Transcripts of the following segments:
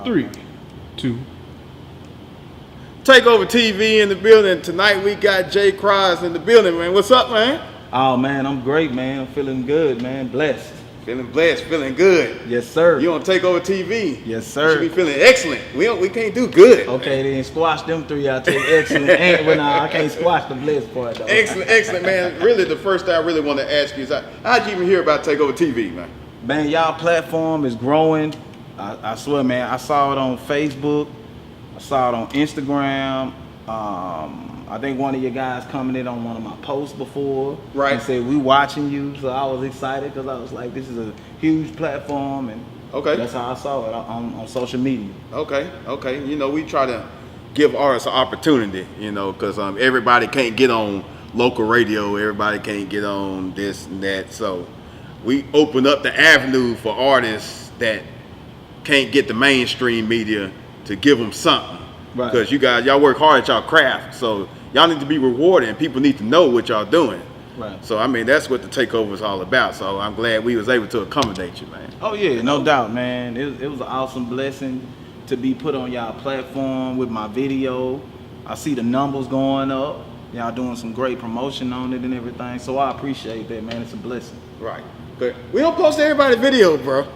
3, 2. Takeover TV in the building. Tonight we got Jay Croz in the building, man. What's up, man? Oh, man, I'm great, man. I'm feeling good, man. Blessed. Feeling blessed, feeling good. Yes, sir. You on Takeover TV? Yes, sir. You should be feeling excellent. We can't do good. Okay, then squash them 3. I'll take excellent. I can't squash the blessed part, though. Excellent, man. Really, the first thing I really want to ask you is, how'd you even hear about Takeover TV, man? Man, y'all platform is growing. I swear, man. I saw it on Facebook. I saw it on Instagram. I think one of you guys commented on one of my posts before. Right. And said, we watching you. So I was excited because I was like, this is a huge platform. And okay, that's how I saw it on social media. Okay. You know, we try to give artists an opportunity, you know, because everybody can't get on local radio. Everybody can't get on this and that. So we open up the avenue for artists that can't get the mainstream media to give them something. Right. Because y'all work hard at y'all craft. So y'all need to be rewarded, and people need to know what y'all doing. Right. So I mean, that's what the takeover is all about. So I'm glad we was able to accommodate you, man. Oh yeah, no doubt, man. It was an awesome blessing to be put on y'all platform with my video. I see the numbers going up. Y'all doing some great promotion on it and everything. So I appreciate that, man. It's a blessing. Right. Good. We don't post everybody's video, bro.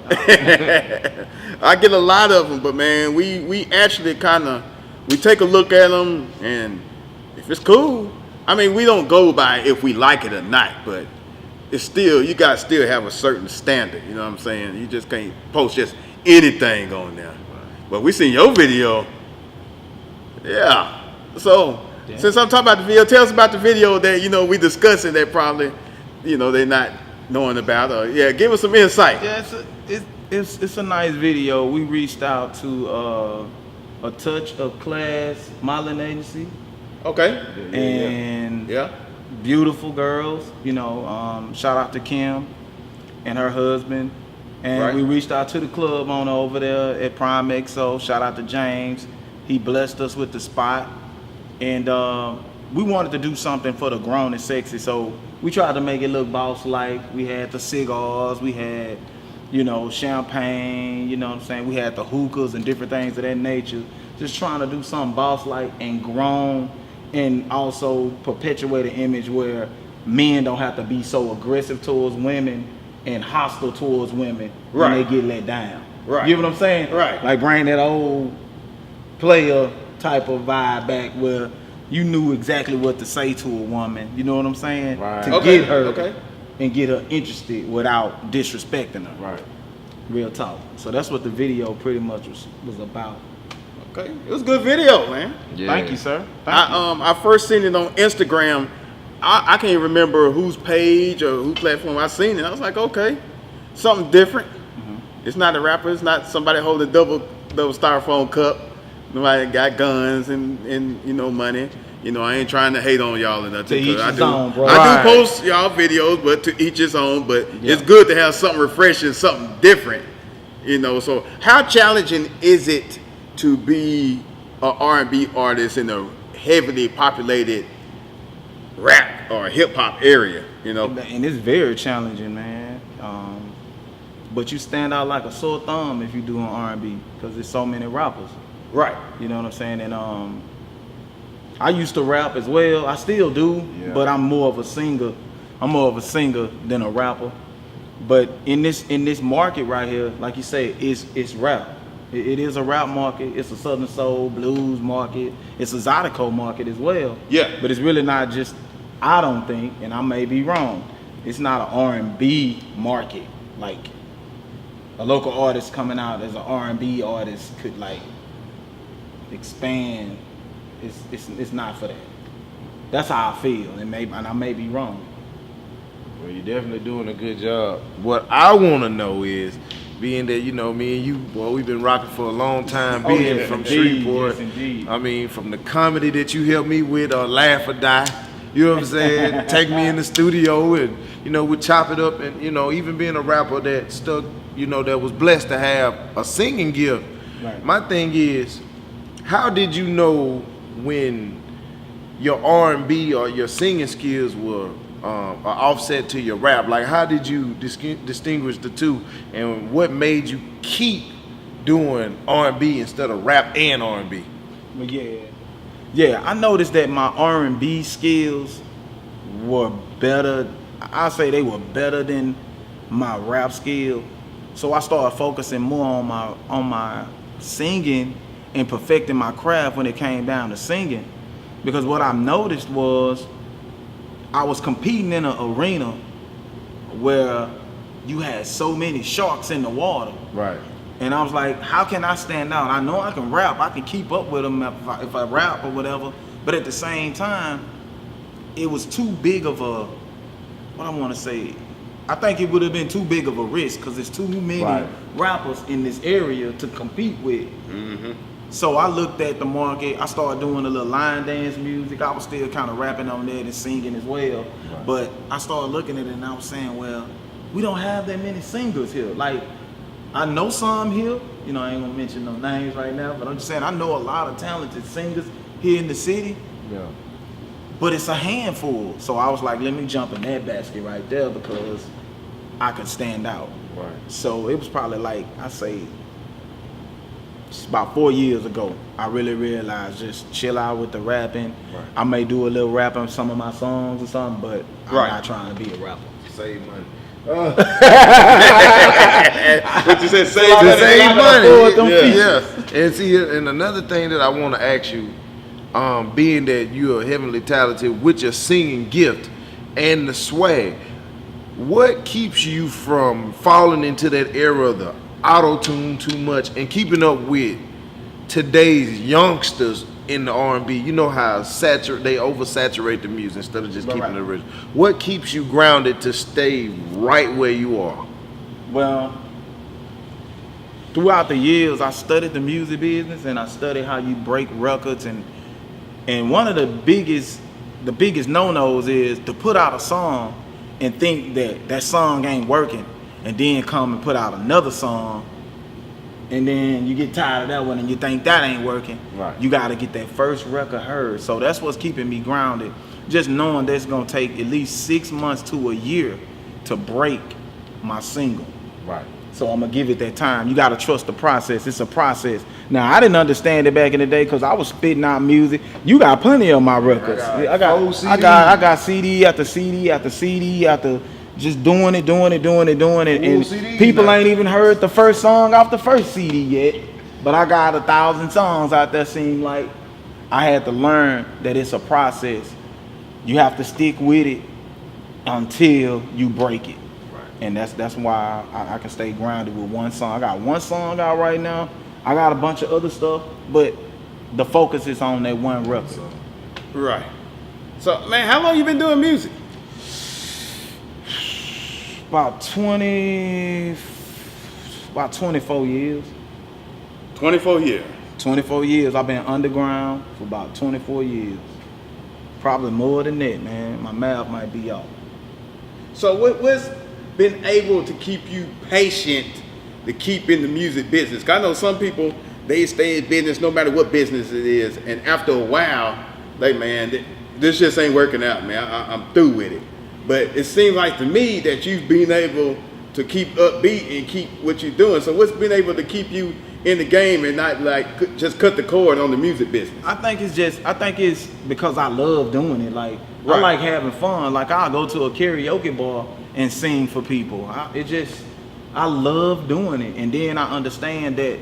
I get a lot of them, but man, we actually we take a look at them, and if it's cool, I mean, we don't go by if we like it or not, but it's still, you got to still have a certain standard, you know what I'm saying? You just can't post just anything on there. But we seen your video. Yeah. So, since I'm talking about the video, tell us about the video that, you know, we discussing that probably, you know, they're not knowing about. Yeah, give us some insight. Yeah, it's a nice video. We reached out to a Touch of Class modeling agency. Okay. And beautiful girls, you know, shout out to Kim and her husband. And we reached out to the club owner over there at Prime XO. Shout out to James. He blessed us with the spot. And we wanted to do something for the grown and sexy. So we tried to make it look boss-like. We had the cigars, we had, you know, champagne, you know what I'm saying? We had the hookahs and different things of that nature. Just trying to do something boss-like and grown, and also perpetuate an image where men don't have to be so aggressive towards women and hostile towards women when they get let down. Right. You know what I'm saying? Right. Like bring that old player type of vibe back where you knew exactly what to say to a woman. You know what I'm saying? Right. To get her and get her interested without disrespecting her. Right. Real talk. So that's what the video pretty much was about. Okay, it was a good video, man. Yeah. Thank you, sir. I first seen it on Instagram. I can't remember whose page or whose platform I seen it. I was like, okay, something different. It's not a rapper. It's not somebody holding a double styrofoam cup. Nobody got guns and you know, money. You know, I ain't trying to hate on y'all or nothing. To each his own, bro. I do post y'all videos, but to each his own. But it's good to have something refreshing, something different. You know, so how challenging is it to be an R&B artist in a heavily populated rap or hip hop area, you know? And it's very challenging, man. But you stand out like a sore thumb if you do an R&B because there's so many rappers. Right. You know what I'm saying? And I used to rap as well. I still do, but I'm more of a singer. I'm more of a singer than a rapper. But in this market right here, like you say, it's rap. It is a rap market. It's a Southern Soul blues market. It's a Zydeco market as well. Yeah. But it's really not just, I don't think, and I may be wrong, it's not an R&B market. Like a local artist coming out as an R&B artist could like expand. It's not for that. That's how I feel, and I may be wrong. Well, you're definitely doing a good job. What I want to know is, being that, you know, me and you, boy, we've been rocking for a long time, being from Shreveport. Yes, indeed. I mean, from the comedy that you helped me with, Laugh or Die, you know what I'm saying? Take me in the studio and, you know, we chop it up, and, you know, even being a rapper that stuck, you know, that was blessed to have a singing gift. Right. My thing is, how did you know when your R&B or your singing skills were an offset to your rap? Like, how did you distinguish the two, and what made you keep doing R&B instead of rap and R&B? But yeah, I noticed that my R&B skills were better. I say they were better than my rap skill. So I started focusing more on my singing and perfecting my craft when it came down to singing. Because what I noticed was I was competing in an arena where you had so many sharks in the water. Right. And I was like, how can I stand out? I know I can rap. I can keep up with them if I rap or whatever. But at the same time, it was too big of a, what I want to say, I think it would have been too big of a risk because there's too many rappers in this area to compete with. Mm-hmm. So I looked at the market. I started doing a little line dance music. I was still kind of rapping on that and singing as well. Right. But I started looking at it and I was saying, well, we don't have that many singers here. Like, I know some here. You know, I ain't gonna mention no names right now, but I'm just saying I know a lot of talented singers here in the city. Yeah. But it's a handful. So I was like, let me jump in that basket right there because I could stand out. Right. So it was probably like, I say, it's about 4 years ago, I really realized just chill out with the rapping. Right. I may do a little rap on some of my songs or something, but I'm not trying to be a rapper. Save money. What you said, save money. Yeah. And see, and another thing that I want to ask you, being that you are heavily talented with your singing gift and the swag, what keeps you from falling into that era of the auto-tune too much and keeping up with today's youngsters in the R&B? You know how they oversaturate the music instead of just keeping it original. What keeps you grounded to stay right where you are? Well, throughout the years, I studied the music business and I studied how you break records, and one of the biggest no-nos is to put out a song and think that song ain't working, and then come and put out another song, and then you get tired of that one and you think that ain't working. Right. You got to get that first record heard. So that's what's keeping me grounded. Just knowing that it's going to take at least 6 months to a year to break my single. Right. So I'm going to give it that time. You got to trust the process. It's a process. Now, I didn't understand it back in the day because I was spitting out music. You got plenty of my records. I got CD after CD after CD after just doing it. And CDs, people ain't even heard the first song off the first CD yet. But I got 1,000 songs out there. Seem like I had to learn that it's a process. You have to stick with it until you break it. Right. And that's why I can stay grounded with one song. I got one song out right now. I got a bunch of other stuff, but the focus is on that one record. Right. So, man, how long you been doing music? About 24 years. 24 years. 24 years. I've been underground for about 24 years. Probably more than that, man. My math might be off. So what's been able to keep you patient to keep in the music business? 'Cause I know some people, they stay in business no matter what business it is, and after a while, like, man, this just ain't working out, man. I'm through with it. But it seems like to me that you've been able to keep upbeat and keep what you're doing. So what's been able to keep you in the game and not like just cut the cord on the music business? I think it's because I love doing it. Like, I like having fun. Like, I'll go to a karaoke bar and sing for people. I love doing it. And then I understand that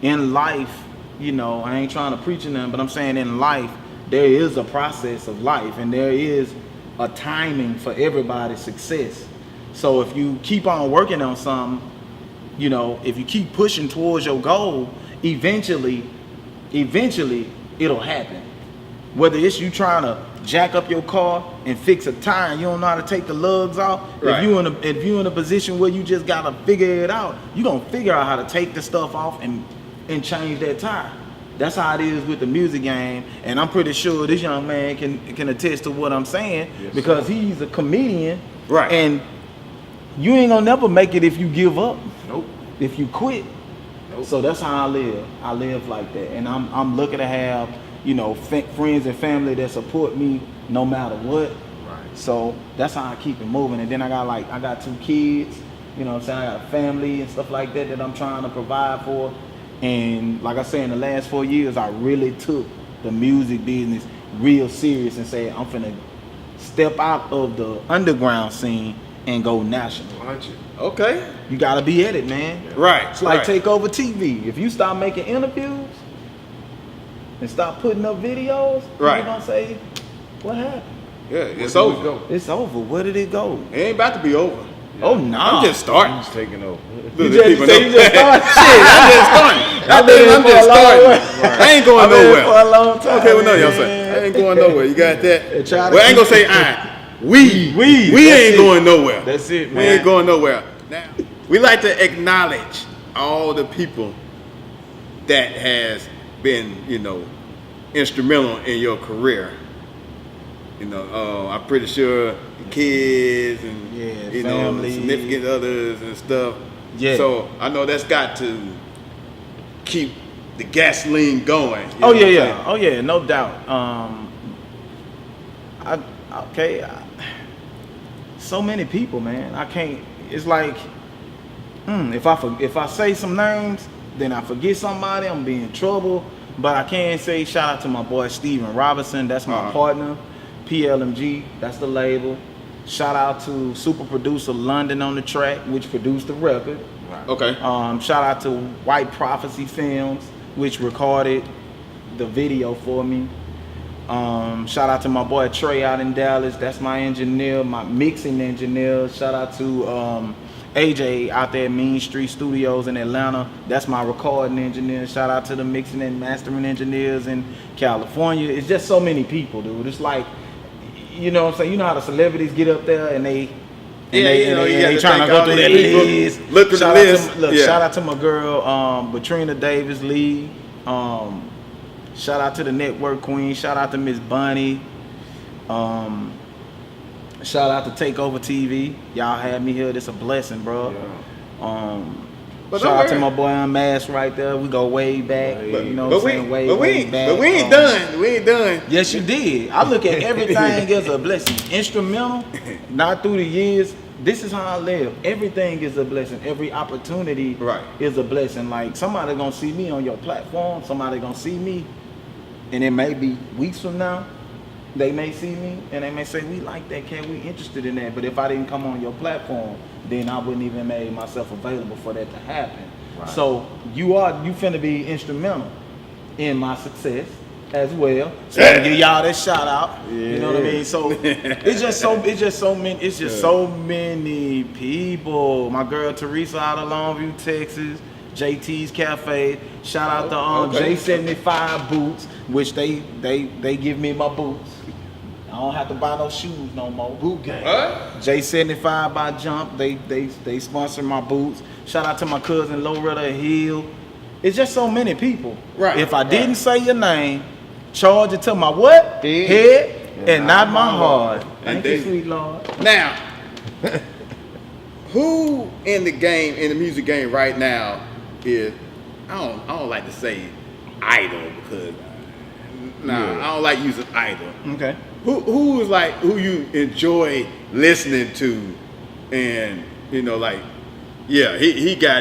in life, you know, I ain't trying to preach in them, but I'm saying in life, there is a process of life and there is a timing for everybody's success. So if you keep on working on something, you know, if you keep pushing towards your goal, eventually it'll happen. Whether it's you trying to jack up your car and fix a tire and you don't know how to take the lugs off, if you in a position where you just gotta figure it out, you gonna figure out how to take the stuff off and change that tire. That's how it is with the music game, and I'm pretty sure this young man can attest to what I'm saying, because he's a comedian, right? And you ain't gonna never make it if you give up. Nope. If you quit. Nope. So that's how I live. I live like that, and I'm lucky to have, you know, friends and family that support me no matter what. Right. So that's how I keep it moving. And then I got 2 kids, You know what I'm saying? I got a family and stuff like that I'm trying to provide for. And like I said, in the last 4 years, I really took the music business real serious and said, I'm finna step out of the underground scene and go national. Okay. You gotta be at it, man. Right. It's like Takeover TV. If you start making interviews and start putting up videos, people gonna say, what happened? Yeah, it's over. It's over. Where did it go? It ain't about to be over. Yeah. Oh no! I'm just starting. He's taking over. You just started. Shit, I'm just starting. I'm just starting. I ain't going nowhere. For a long time. Okay, well, no, y'all say I ain't going nowhere. You got that? Well, I ain't gonna say I. We ain't going nowhere. That's it, man. We ain't going nowhere. Now, we like to acknowledge all the people that has been, instrumental in your career. I'm pretty sure the kids and family, significant others and stuff. Yeah. So I know that's got to keep the gasoline going. Oh yeah, no doubt. So many people, man. I can't. It's like, if I say some names, then I forget somebody. I'm be in trouble. But I can say shout out to my boy Steven Robinson. That's my partner. PLMG, that's the label. Shout out to super producer London on the track, which produced the record. Right. Okay. Shout out to White Prophecy Films, which recorded the video for me. Shout out to my boy Trey out in Dallas. That's my engineer, my mixing engineer. Shout out to AJ out there at Mean Street Studios in Atlanta. That's my recording engineer. Shout out to the mixing and mastering engineers in California. It's just so many people, dude. It's like, you know what I'm saying? You know how the celebrities get up there and they trying to go through their list. Look at the list. Shout out to my girl, Batrina Davis Lee. Shout out to the network queen. Shout out to Miss Bunny. Shout out to Takeover TV. Y'all had me here. This a blessing, bro. Yeah. Shout out to my boy Unmasked right there. We go way back. But way back. we ain't done. We ain't done. Yes, you did. I look at everything as a blessing. Instrumental, not through the years. This is how I live. Everything is a blessing. Every opportunity is a blessing. Like, somebody gonna see me on your platform. Somebody gonna see me, and it may be weeks from now. They may see me and they may say, we like that cat, we interested in that. But if I didn't come on your platform, then I wouldn't even made myself available for that to happen. Right. So you finna be instrumental in my success as well. So I give y'all that shout out. Yeah. You know what I mean? So it's just so many people. My girl Teresa out of Longview, Texas. JT's Cafe. Shout out to J75 Boots, which they give me my boots. I don't have to buy no shoes no more. Boot game. J75 by Jump. They sponsor my boots. Shout out to my cousin Loretta Hill. It's just so many people. Right. If I didn't say your name, charge it to my what? Head and not my heart. Thank you, sweet Lord. Now, who in the music game right now is, I don't like to say idol because I don't like using idol. Okay. Who you enjoy listening to, and he got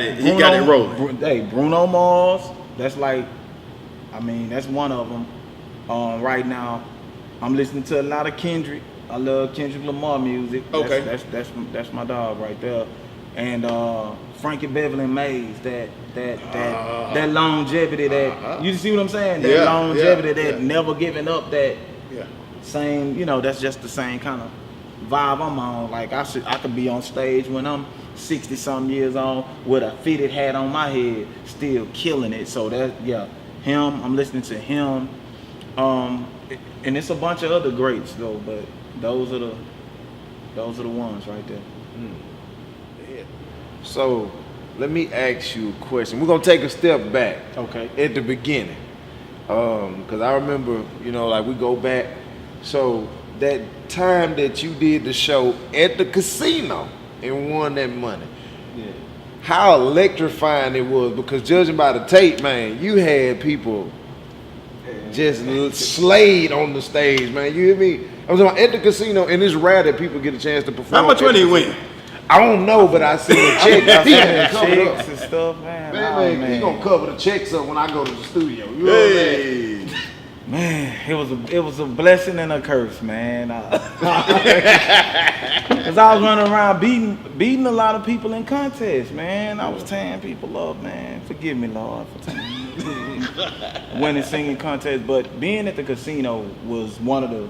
it. He got it rolling. Hey, Bruno Mars. That's that's one of them. Right now, I'm listening to a lot of Kendrick. I love Kendrick Lamar music. Okay. That's my dog right there. And Frankie Beverly Mays, that longevity, that you see what I'm saying? That longevity, that never giving up, that same, that's just the same kind of vibe I'm on. Like I could be on stage when I'm 60 something years old with a fitted hat on my head, still killing it. So him, I'm listening to him. And it's a bunch of other greats though, but those are the ones right there. So let me ask you a question. We're gonna take a step back. Okay. At the beginning, because I remember, we go back. So that time that you did the show at the casino and won that money, how electrifying it was. Because judging by the tape, man, you had people just slayed on the stage, man. You hear me? I was at the casino, and it's rare that people get a chance to perform. How much money you win? I don't know, but I see the check. He checks and stuff, man. Man, he gonna cover the checks up when I go to the studio. You know what I'm saying? Man, it was a blessing and a curse, man. Cause I was running around beating a lot of people in contests, man. I was tearing people up, man. Forgive me, Lord, for tearing winning singing contests. But being at the casino was one of the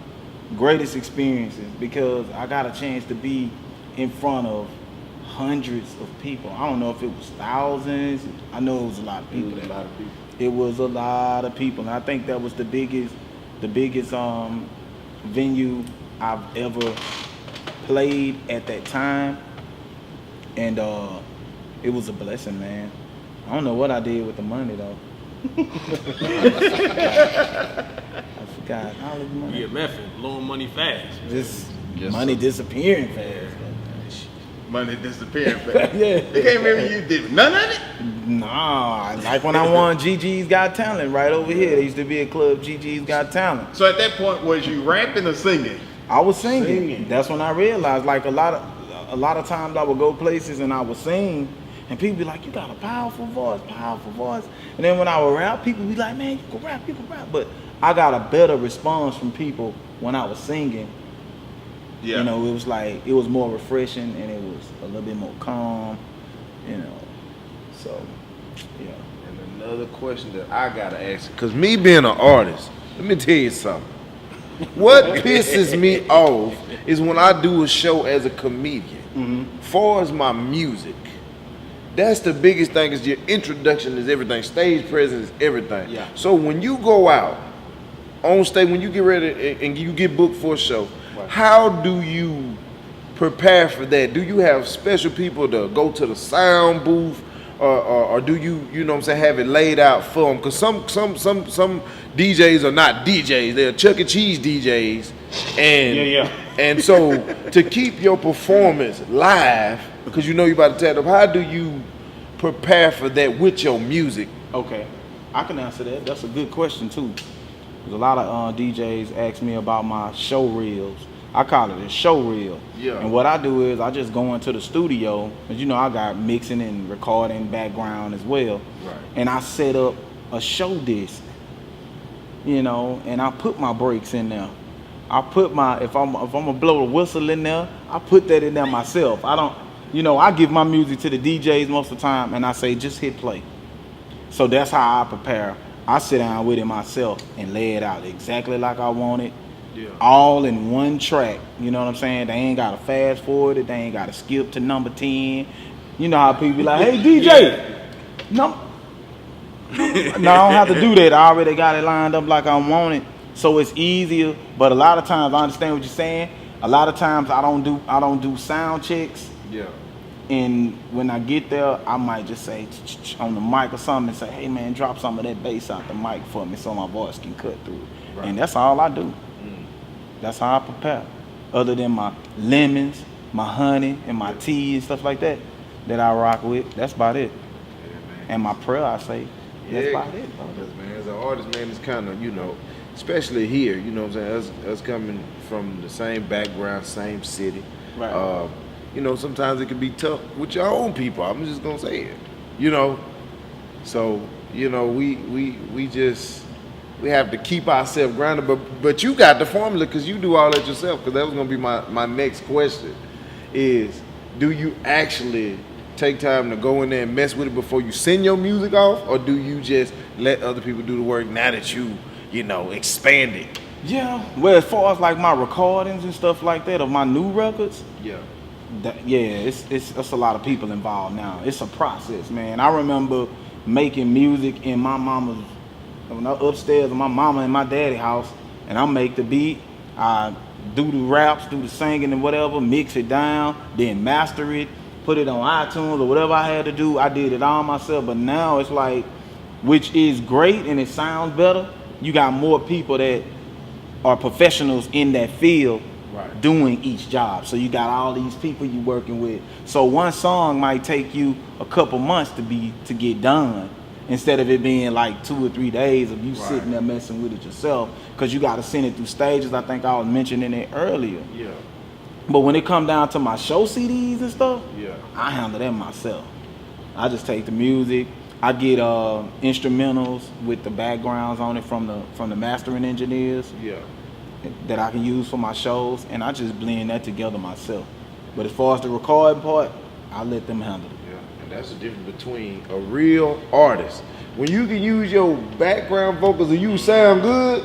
greatest experiences because I got a chance to be in front of hundreds of people. I don't know if it was thousands. I know it was a lot of people. It was a lot of people, and I think that was the biggest venue I've ever played at that time, and it was a blessing, man. I don't know what I did with the money though. I forgot all of the money. Yeah, method, blowing money fast. Just money disappearing fast. Money disappearing fast. Yeah. You can't remember you did none of it? Nah, like when I won GG's Got Talent right over here. There used to be a club, GG's Got Talent. So at that point, was you rapping or singing? I was singing. That's when I realized, like a lot of times I would go places and I would sing, and people be like, "You got a powerful voice." And then when I would rap, people be like, "Man, you can rap." But I got a better response from people when I was singing. Yeah. You know, it was like it was more refreshing and it was a little bit more calm. You know, so yeah. And another question that I gotta ask, cause me being an artist, let me tell you something. What pisses me off is when I do a show as a comedian. Far as my music, that's the biggest thing. Is your introduction is everything. Stage presence is everything. Yeah. So when you go out on stage, when you get ready and you get booked for a show, how do you prepare for that? Do you have special people to go to the sound booth, or do you know what I'm saying, have it laid out for them? Because some DJs are not DJs; they're Chuck E. Cheese DJs, and and so to keep your performance live, because you know you about to tap up, how do you prepare for that with your music? Okay, I can answer that. That's a good question too. There's a lot of DJs ask me about my show reels. I call it a show reel. Yeah. And what I do is I just go into the studio, because you know I got mixing and recording background as well. Right. And I set up a show disc, you know, and I put my breaks in there. I put my, if I'm gonna blow a whistle in there, I put that in there myself. I don't, you know, I give my music to the DJs most of the time and I say, just hit play. So that's how I prepare. I sit down with it myself and lay it out exactly like I want it. Yeah. All in one track. You know what I'm saying? They ain't got to fast forward it. They ain't got to skip to number 10. You know how people be like, hey, DJ. No, I don't have to do that. I already got it lined up like I want it. So it's easier. But a lot of times, I understand what you're saying. A lot of times I don't do sound checks. Yeah. And when I get there, I might just say on the mic or something and say, hey man, drop some of that bass out the mic for me so my voice can cut through it. Right. And that's all I do. That's how I prepare. Other than my lemons, my honey, and my tea and stuff like that I rock with. That's about it. Yeah, and my prayer, I say, that's about it, bro. Man, as an artist, man, it's kind of, you know, especially here, you know what I'm saying, us coming from the same background, same city. Right. You know, sometimes it can be tough with your own people. I'm just gonna say it. You know, so you know we have to keep ourselves grounded. But you got the formula because you do all that yourself. Because that was gonna be my next question: is do you actually take time to go in there and mess with it before you send your music off, or do you just let other people do the work now that you know expand it? Yeah. Well, as far as like my recordings and stuff like that of my new records. Yeah. It's a lot of people involved now. It's a process, man. I remember making music in my mama's, upstairs in my mama and my daddy house, and I make the beat. I do the raps, do the singing and whatever, mix it down, then master it, put it on iTunes or whatever I had to do. I did it all myself. But now it's like, which is great and it sounds better. You got more people that are professionals in that field. Right. Doing each job. So you got all these people you working with. So one song might take you a couple months to get done, instead of it being like 2 or 3 days of you sitting there messing with it yourself, because you got to send it through stages. I think I was mentioning it earlier. Yeah. But when it come down to my show CDs and stuff, Yeah. I handle that myself. I just take the music. I get instrumentals with the backgrounds on it from the mastering engineers. Yeah. That I can use for my shows, and I just blend that together myself. But as far as the recording part, I let them handle it. Yeah, and that's the difference between a real artist. When you can use your background vocals and you sound good,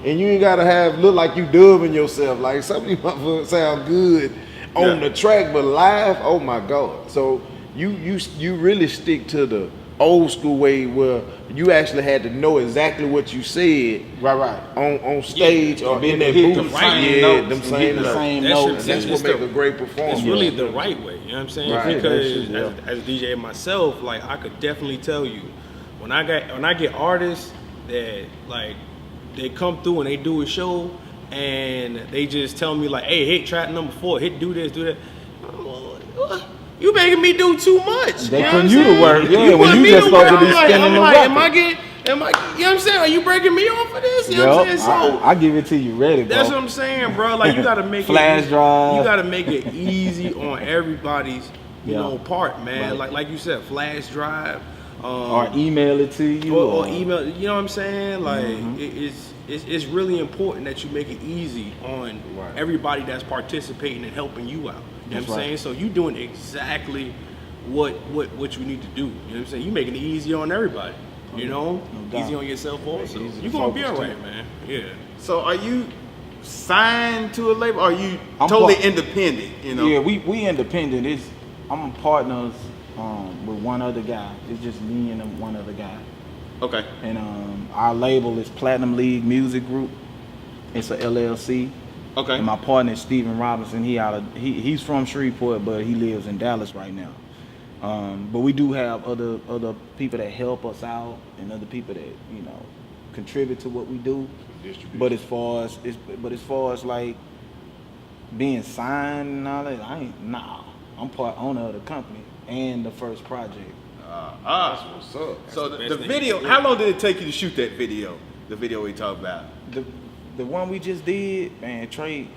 and you ain't gotta look like you dubbing yourself. Like some of these motherfuckers sound good on the track, but live, oh my God. So you really stick to the old school way where you actually had to know exactly what you said Right. on stage or in that hit booth. the same Yeah, notes, them and same hit the notes. same That notes. shit- That's what make a great performance. It's really the right way, you know what I'm saying? Right. Because Yeah. as a DJ myself, like I could definitely tell you, when I get artists that like they come through and they do a show and they just tell me like, hey, hit track number 4, hit do this, do that. I'm like, what? You making me do too much. They you know putting what you I'm to saying? work, yeah, when want you me just to supposed to work. be I'm like, spinning the am I record. getting, you know what I'm saying? Are you breaking me off for this? You know what I'm saying? So I give it to you ready, bro. that's what I'm saying, bro. Like you gotta make Flash it, drive. You gotta make it easy on everybody's, you Yeah. know, part, man. Right. Like you said, flash drive, Or email it to you. or email. You know what I'm saying? Like Mm-hmm. it's really important that you make it easy on Right. everybody that's participating and helping you out. You know That's what I'm right. saying? So you doing exactly what you need to do. You know what I'm saying? You making it easy on everybody. You know, No doubt. easy on yourself also. easy to You gonna be focus, alright, too. man. Yeah. So are you signed to a label? Or are you I'm totally part- independent? You know. Yeah, we independent. I'm partners with one other guy. It's just me and one other guy. Okay. And our label is Platinum League Music Group. It's a LLC. Okay. And my partner is Steven Robinson. He's from Shreveport, but he lives in Dallas right now. But we do have other people that help us out and other people that contribute to what we do. But as far as like being signed and all that, I'm part owner of the company and the first project. That's what's up. So the the best thing video, you can do. how long did it take you to shoot that video? The video we talked about. The one we just did, man, Trey,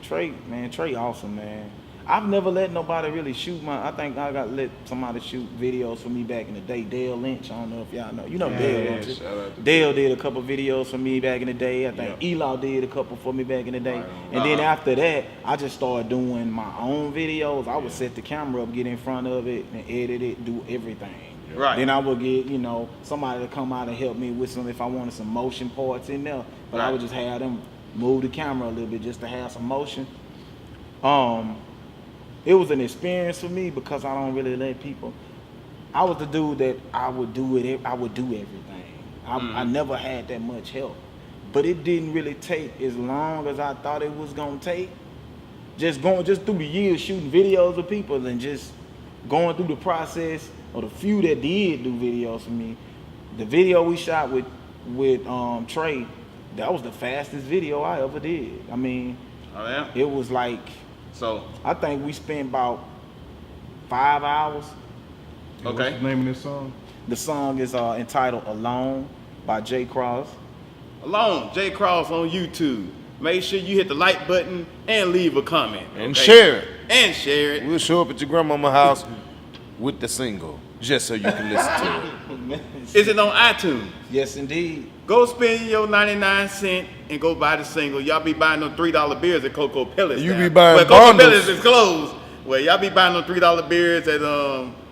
awesome, man. I've never let nobody really shoot I think I got let somebody shoot videos for me back in the day. Dale Lynch, I don't know if y'all know. You know Dale, don't you? shout out to Dale did a couple videos for me back in the day. I think Eli did a couple for me back in the day. And then after that, I just started doing my own videos. I would set the camera up, get in front of it, and edit it, do everything. Right. Then I would get, somebody to come out and help me with if I wanted some motion parts in there. But I would just have them move the camera a little bit just to have some motion. It was an experience for me because I don't really let people. I was the dude that I would do everything. I never had that much help. But it didn't really take as long as I thought it was gonna take. Just through the years shooting videos of people and just going through the process of the few that did do videos for me. The video we shot with Trey, that was the fastest video I ever did. I mean, Oh yeah. it was like, So I think we spent about 5 hours. okay. What's the name of this song? The song is entitled Alone by Jay Croz. Alone, Jay Croz on YouTube. Make sure you hit the like button and leave a comment. And okay? share it. And share it. We'll show up at your grandmama's house with the single, just so you can listen to it. Is it on iTunes? Yes, indeed. Go spend your 99 cents and go buy the single. Y'all be buying them $3 beers at Coco Pillis. You now. be buying well, Coco bundles. Pillis is closed. Well, y'all be buying them $3 beers at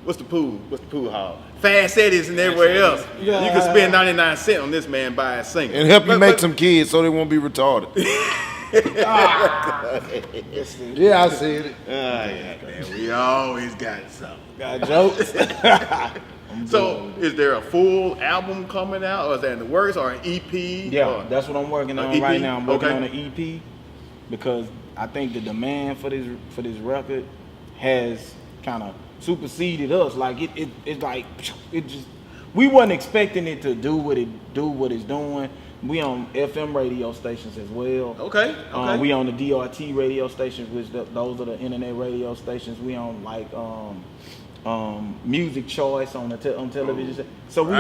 what's the pool hall? Fast Eddie's and everywhere else. Yeah. You can spend 99 cents on this man buy a single. And help you But- make but- some kids so they won't be retarded. Yeah, I said it. yeah, man, we always got something. Got jokes. So, is there a full album coming out, or is that in the works, or an EP? Yeah, or- that's what I'm working on EP? right now. I'm working Okay. on an EP because I think the demand for this record has kind of superseded us. Like it's like it just we wasn't expecting it to do what it's doing. We on FM radio stations as well. Okay. We on the DRT radio stations, which those are the internet radio stations. We on like Music Choice on on television. So we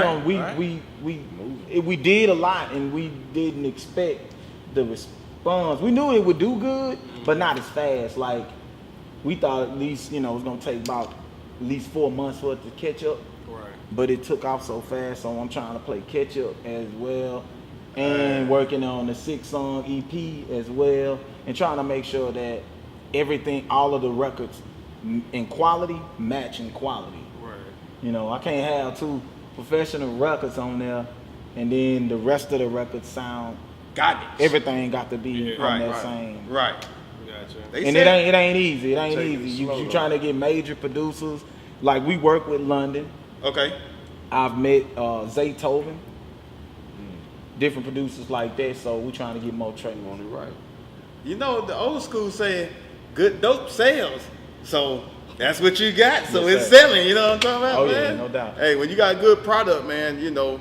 did a lot, and we didn't expect the response. We knew it would do good, but not as fast. Like we thought at least, you know, it was gonna take about at least 4 months for it to catch up. Right. But it took off so fast, so I'm trying to play catch up as well. And working on the 6-song EP as well. And trying to make sure that everything, all of the records in quality match in quality. Right. You know, I can't have 2 professional records on there and then the rest of the records sound garbage. Everything got to be on that same. Right. Gotcha. And it ain't easy. It ain't easy. You trying to get major producers. Like we work with London. Okay. I've met Zaytoven. Different producers like that, so we trying to get more training on it. Right. You know, the old school saying, good dope sells. So that's what you got. So Yes, it's sir. selling, you know what I'm talking about, Oh, man? yeah, no doubt. Hey, when you got a good product, man, you know,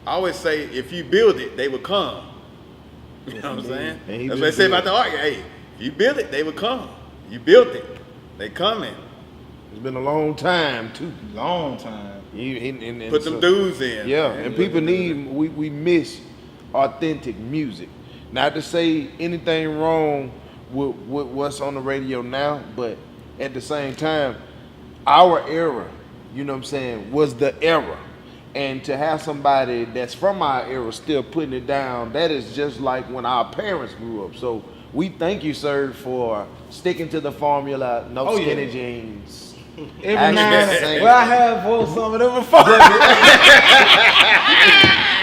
I always say if you build it, they will come. You know what I'm saying? That's what they say about the art. Hey, if you build it, they will come. You built it, they coming. It's been a long time too. Long time. And Put them dudes in. Yeah, man. and people need, we miss authentic music. Not to say anything wrong with what's on the radio now, but at the same time, our era, you know what I'm saying, was the era. And to have somebody that's from our era still putting it down, that is just like when our parents grew up. So we thank you, sir, for sticking to the formula, no skinny jeans. Every Actually, now and same. well, I have wore some of them before.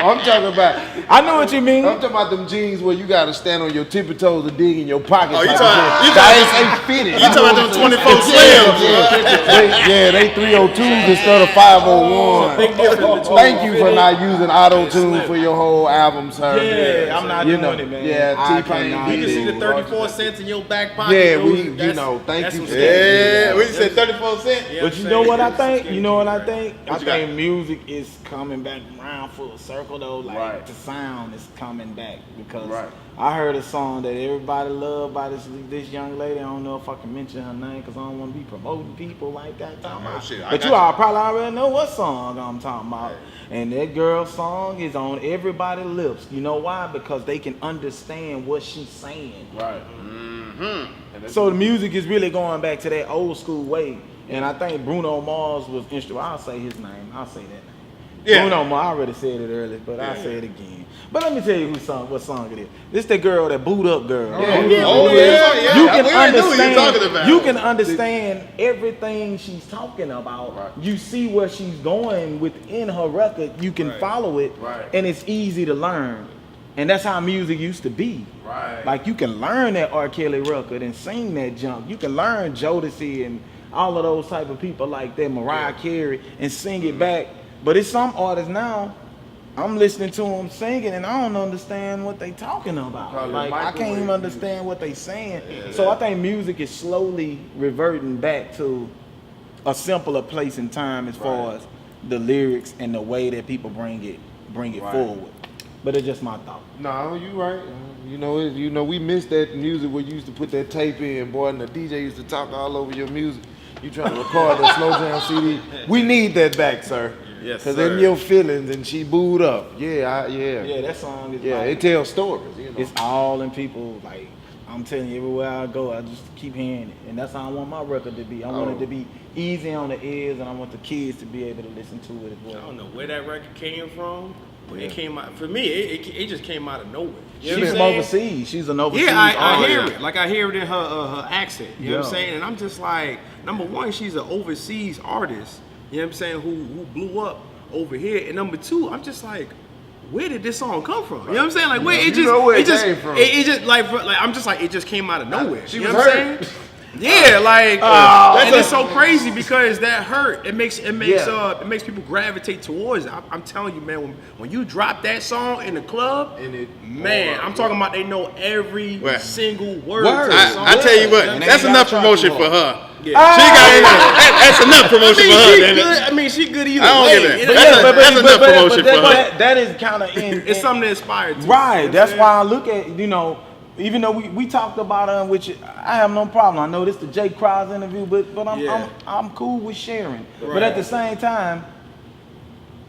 I'm talking about. I know what you mean. I'm talking about them jeans where you gotta stand on your tippy toes and dig in your pockets. Oh, you like talking- that. Ain't fitted. You talking about them 24 slims? Yeah, they 302s instead of 501. Big difference between Thank you for not using auto tune for your whole album, sir. Yeah, I'm not You doing know, it, man. yeah, I T-Pain cannot did You do can it. see the 34 cents in your back pocket. Yeah, Those- we, you that's- know, thank that's you some for Yeah, that. we said 34 cents. Yeah, But I'm you know saying, what I that's some think? skinny You know what I jeans, think? I What you got? think music is coming back around full circle though. Like Right. the sound is coming back because Right. I heard a song that everybody loved by this young lady. I don't know if I can mention her name because I don't want to be promoting people like that. Talking about. shit, I But got you you. all probably already know what song I'm talking about. And that girl's song is on everybody's lips. You know why? Because they can understand what she's saying. Right. So the music is really going back to that old school way. And I think Bruno Mars was instrumental. I'll say his name. I'll say that name. Yeah. Bruno Mars, I already said it earlier, but I'll say it again. But let me tell you what song it is. This the girl, that boot up girl. Oh, yeah. You can We already knew what understand. you're talking about. You can understand everything she's talking about. Right. You see where she's going within her record. You can follow it, Right. and it's easy to learn. And that's how music used to be. Right. Like you can learn that R. Kelly record and sing that junk. You can learn Jodeci and all of those type of people like that, Mariah Carey, and sing it back. But it's some artists now, I'm listening to them singing and I don't understand what they talking about. Probably Like I can't even microwave understand what they saying. So I think music is slowly reverting back to a simpler place in time as far as the lyrics and the way that people bring it Right. forward. But it's just my thought. No, you right. You know, we missed that music where you used to put that tape in, boy, and the DJ used to talk all over your music. You trying to record that slow jam CD? We need that back, sir. Yes, Cause sir. in your feelings, and she booed up. Yeah, Yeah, that song is Yeah, like, it tells stories. You know. it's all in people. Like I'm telling you, everywhere I go, I just keep hearing it, and that's how I want my record to be. I want it to be easy on the ears, and I want the kids to be able to listen to it as I well. don't know where that record came from, but it came out. For me, it just came out of nowhere. You know She's what from I'm saying? overseas. She's an overseas Yeah, I artist. hear it. Like I hear it in her accent. You know what I'm Yeah. saying? And I'm just like, number one, she's an overseas artist. You know what I'm saying? Who blew up over here. And number two, I'm just like, where did this song come from? You know what I'm saying? Like where You know where it came from. It just like I'm just like it just came out of nowhere. She you know was what I'm hurt. saying? Yeah, like and it's so crazy because that hurt. It makes people gravitate towards it. I'm telling you, man, when you drop that song in the club, man, I'm talking about they know every Well, single word. To the song. I tell you what, And they that's ain't enough gotta try too promotion for hard. her. Yeah. She got that's enough promotion for her. she damn it. good. I mean, she good either I don't way. give a- It- That's enough promotion for her. That is kind of in. It's something to inspire to. Right. You know That's what why I'm I look at, even though we talked about her, which I have no problem. I know this the Jay Croz interview, but Yeah. I'm cool with sharing. But at the same time,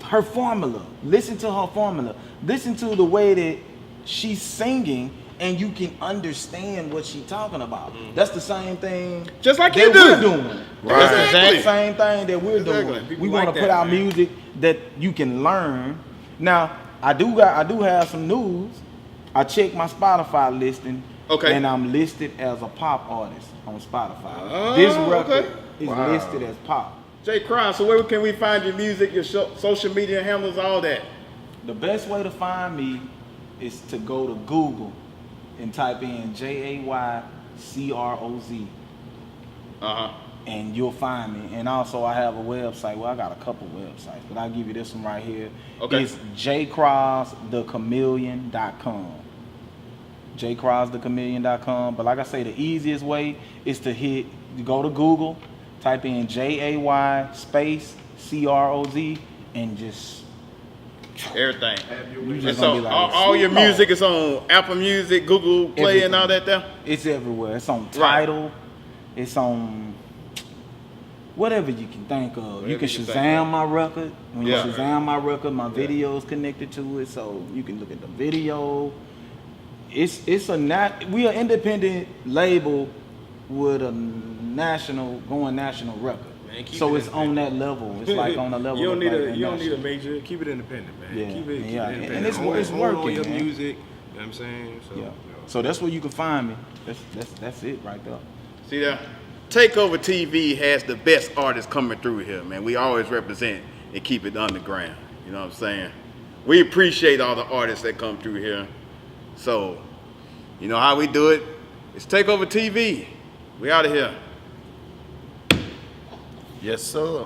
her formula. Listen to her formula. Listen to the way that she's singing and you can understand what she talking about. That's the same thing Just like that you do. we're doing. Right. That's the Exactly. exact same thing that we're Exactly. doing. People We want like to put that, out man. music that you can learn. Now, I do have some news. I checked my Spotify listing. Okay. And I'm listed as a pop artist on Spotify. Oh, This record okay. is Wow. listed as pop. Jay Croz, so where can we find your music, your social media handles, all that? The best way to find me is to go to Google and type in JayCroz, and you'll find me. And also, I have a website. Well, I got a couple websites, but I'll give you this one right here. Okay. It's jaycrozthechameleon.com. jaycrozthechameleon.com. But like I say, the easiest way is to go to Google, type in JAY space CROZ, and just Everything. you And just so gonna be like, all your "Sweet Lord." music is on Apple Music, Google Play, and all that there? It's everywhere. It's on Right. Tidal. It's on whatever you can think of. You Whatever can you think Shazam of. my record. When Yeah. you Shazam my record, my video is connected to it, so you can look at the video. It's a we are independent label with a national record. Man, keep So it it's on that level. It's like on the level. You don't of need like a you don't need a national. major. Keep it independent, man. Yeah, Keep it yeah, and independent. it's Own working, all your man. music. You know what I'm saying? So, Yeah. So that's where you can find me. That's it right there. See there? Takeover TV has the best artists coming through here, man. We always represent and keep it underground. You know what I'm saying? We appreciate all the artists that come through here. So, you know how we do it? It's Takeover TV. We out of here. Yes, sir.